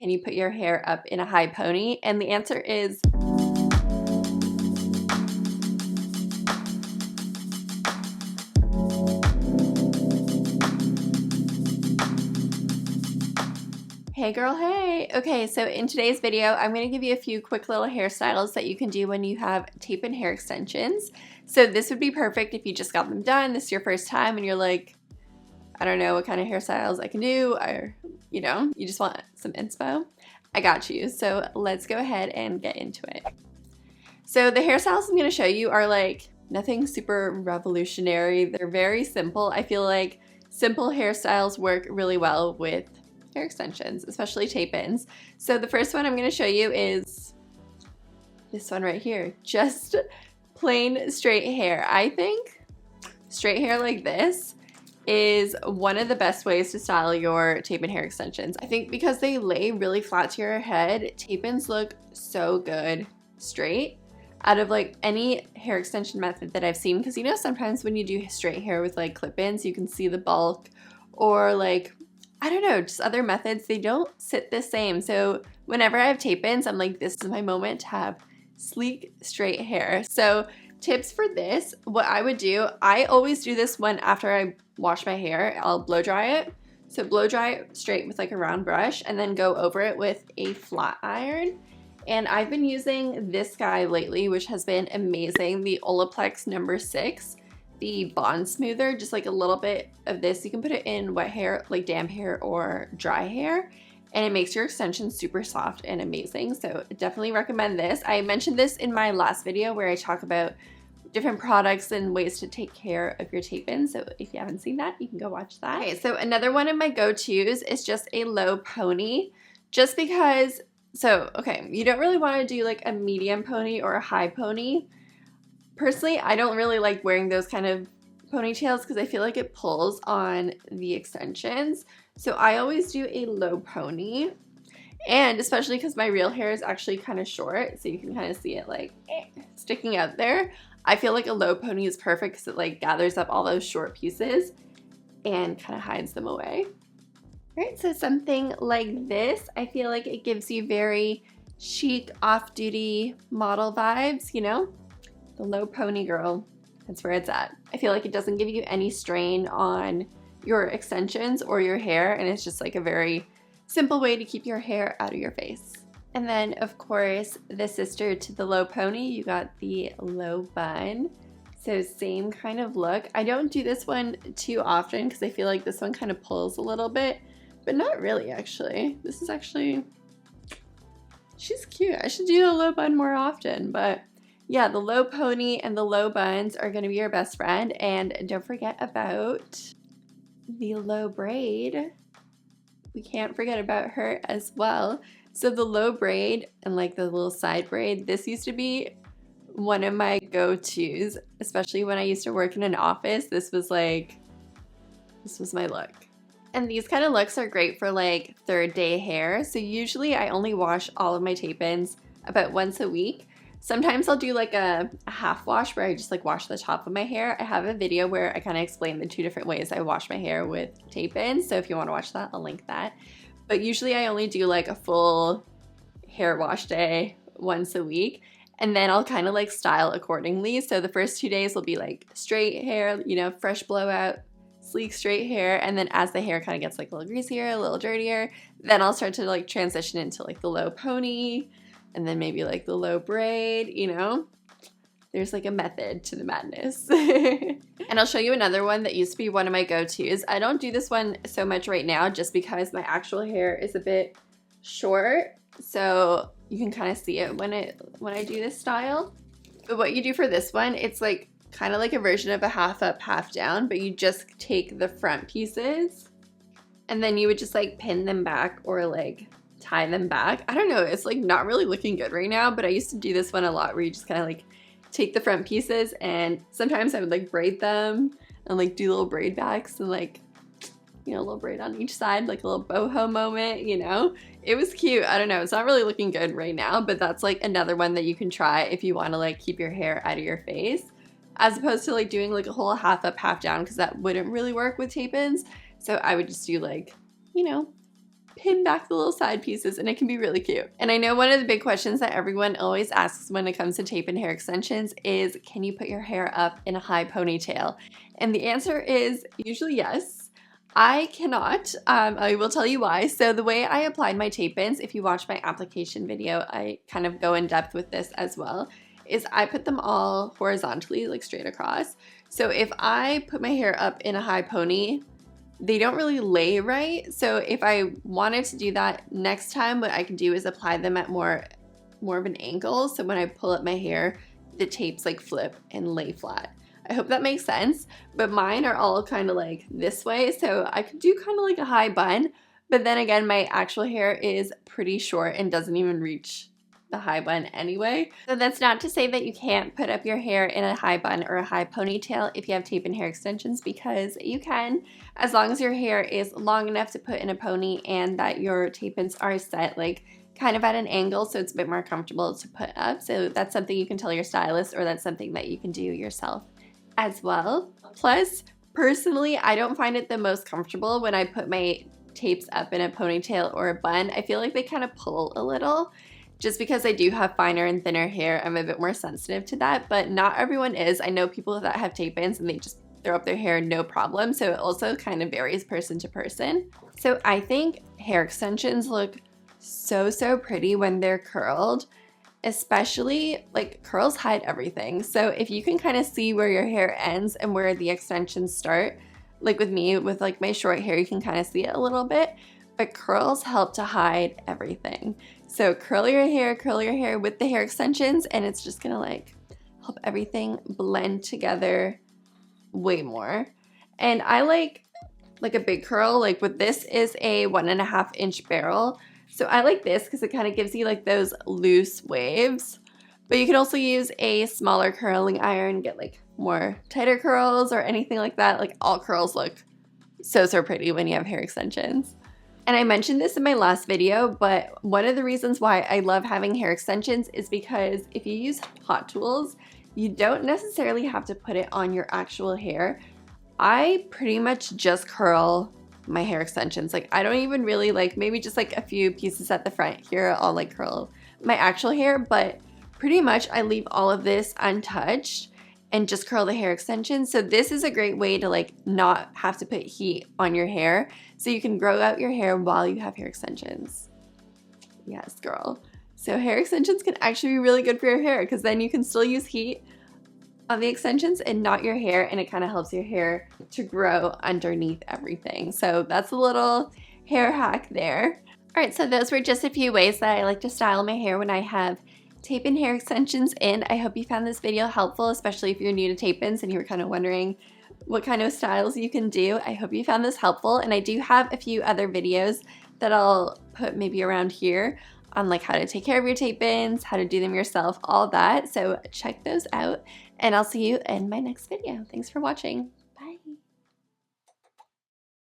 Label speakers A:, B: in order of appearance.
A: Can you put your hair up in a high pony? And the answer is hey girl, hey. Okay, so in today's video, I'm going to give you a few quick little hairstyles that you can do when you have tape-in hair extensions. So this would be perfect if you just got them done, this is your first time, and you're like, I don't know what kind of hairstyles I can do, or, you know, you just want some inspo. I got you. So let's go ahead and get into it. So the hairstyles I'm going to show you are like nothing super revolutionary. They're very simple. I feel like simple hairstyles work really well with hair extensions, especially tape-ins. So the first one I'm going to show you is this one right here. Just plain straight hair. I think straight hair like this is one of the best ways to style your tape-in hair extensions. I think because they lay really flat to your head, tape-ins look so good straight out of like any hair extension method that I've seen, because you know sometimes when you do straight hair with like clip-ins you can see the bulk, or like I don't know, just other methods, they don't sit the same. So whenever I have tape-ins, I'm like, this is my moment to have sleek, straight hair. So tips for this, what I would do, I always do this one after I wash my hair. I'll blow dry it. So blow dry it straight with like a round brush and then go over it with a flat iron. And I've been using this guy lately, which has been amazing, the Olaplex number 6. The bond smoother, just like a little bit of this. You can put it in wet hair, like damp hair or dry hair, and it makes your extensions super soft and amazing. So definitely recommend this. I mentioned this in my last video where I talk about different products and ways to take care of your tape-ins. So if you haven't seen that, you can go watch that. Okay, so another one of my go-tos is just a low pony, just because, so okay, you don't really want to do like a medium pony or a high pony. Personally, I don't really like wearing those kind of ponytails because I feel like it pulls on the extensions. So I always do a low pony, and especially because my real hair is actually kind of short, so you can kind of see it like sticking out there. I feel like a low pony is perfect because it like gathers up all those short pieces and kind of hides them away. All right, so something like this, I feel like it gives you very chic, off-duty model vibes, you know? The low pony girl, that's where it's at. I feel like it doesn't give you any strain on your extensions or your hair, and it's just like a very simple way to keep your hair out of your face. And then of course, the sister to the low pony, you got the low bun. So same kind of look. I don't do this one too often because I feel like this one kind of pulls a little bit, but not really actually. This is actually, she's cute. I should do a low bun more often, but yeah, the low pony and the low buns are going to be your best friend. And don't forget about the low braid. We can't forget about her as well. So the low braid and like the little side braid, this used to be one of my go-tos, especially when I used to work in an office. This was my look. And these kind of looks are great for like third day hair. So usually I only wash all of my tape-ins about once a week. Sometimes I'll do like a half wash where I just like wash the top of my hair. I have a video where I kind of explain the 2 different ways I wash my hair with tape-ins. So if you want to watch that, I'll link that. But usually I only do like a full hair wash day once a week. And then I'll kind of like style accordingly. So the first 2 days will be like straight hair, you know, fresh blowout, sleek straight hair. And then as the hair kind of gets like a little greasier, a little dirtier, then I'll start to like transition into like the low pony, and then maybe like the low braid, you know? There's like a method to the madness. And I'll show you another one that used to be one of my go-tos. I don't do this one so much right now just because my actual hair is a bit short. So you can kind of see it when I do this style. But what you do for this one, it's like kind of like a version of a half up, half down, but you just take the front pieces and then you would just like pin them back or like tie them back. I don't know, it's like not really looking good right now, but I used to do this one a lot where you just kind of like take the front pieces, and sometimes I would like braid them and like do little braid backs and like, you know, a little braid on each side, like a little boho moment, you know? It was cute. I don't know, it's not really looking good right now, but that's like another one that you can try if you want to like keep your hair out of your face, as opposed to like doing like a whole half up, half down, because that wouldn't really work with tape-ins. So I would just do like, you know, pin back the little side pieces, and it can be really cute. And I know one of the big questions that everyone always asks when it comes to tape and hair extensions is, can you put your hair up in a high ponytail? And the answer is usually yes. I cannot. I will tell you why. So the way I applied my tape-ins, if you watch my application video, I kind of go in depth with this as well, is I put them all horizontally, like straight across. So if I put my hair up in a high pony, they don't really lay right. So if I wanted to do that next time, what I can do is apply them at more of an angle. So when I pull up my hair, the tapes like flip and lay flat. I hope that makes sense, but mine are all kind of like this way. So I could do kind of like a high bun, but then again, my actual hair is pretty short and doesn't even reach the high bun anyway. So that's not to say that you can't put up your hair in a high bun or a high ponytail if you have tape and hair extensions, because you can, as long as your hair is long enough to put in a pony and that your tape-ins are set like kind of at an angle so it's a bit more comfortable to put up. So that's something you can tell your stylist, or that's something that you can do yourself as well. Plus, personally, I don't find it the most comfortable when I put my tapes up in a ponytail or a bun. I feel like they kind of pull a little. Just because I do have finer and thinner hair, I'm a bit more sensitive to that, but not everyone is. I know people that have tape-ins and they just throw up their hair no problem, so it also kind of varies person to person. So I think hair extensions look so pretty when they're curled, especially like curls hide everything. So if you can kind of see where your hair ends and where the extensions start, like with me, with like my short hair, you can kind of see it a little bit, but curls help to hide everything. So curl your hair with the hair extensions, and it's just gonna like help everything blend together way more. And I like a big curl. Like with this is a 1.5 inch barrel. So I like this because it kind of gives you like those loose waves. But you can also use a smaller curling iron, get like more tighter curls or anything like that. Like all curls look so pretty when you have hair extensions. And I mentioned this in my last video, but one of the reasons why I love having hair extensions is because if you use hot tools, you don't necessarily have to put it on your actual hair. I pretty much just curl my hair extensions. Like I don't even really like, maybe just like a few pieces at the front here, I'll like curl my actual hair, but pretty much I leave all of this untouched and just curl the hair extensions. So this is a great way to like not have to put heat on your hair, so you can grow out your hair while you have hair extensions. Yes, girl. So hair extensions can actually be really good for your hair, because then you can still use heat on the extensions and not your hair, and it kind of helps your hair to grow underneath everything. So that's a little hair hack there. All right, so those were just a few ways that I like to style my hair when I have tape and hair extensions in. I hope you found this video helpful, especially if you're new to tape-ins and you were kind of wondering what kind of styles you can do. I hope you found this helpful, and I do have a few other videos that I'll put maybe around here on like how to take care of your tape-ins, how to do them yourself, all that. So check those out, and I'll see you in my next video. Thanks for watching.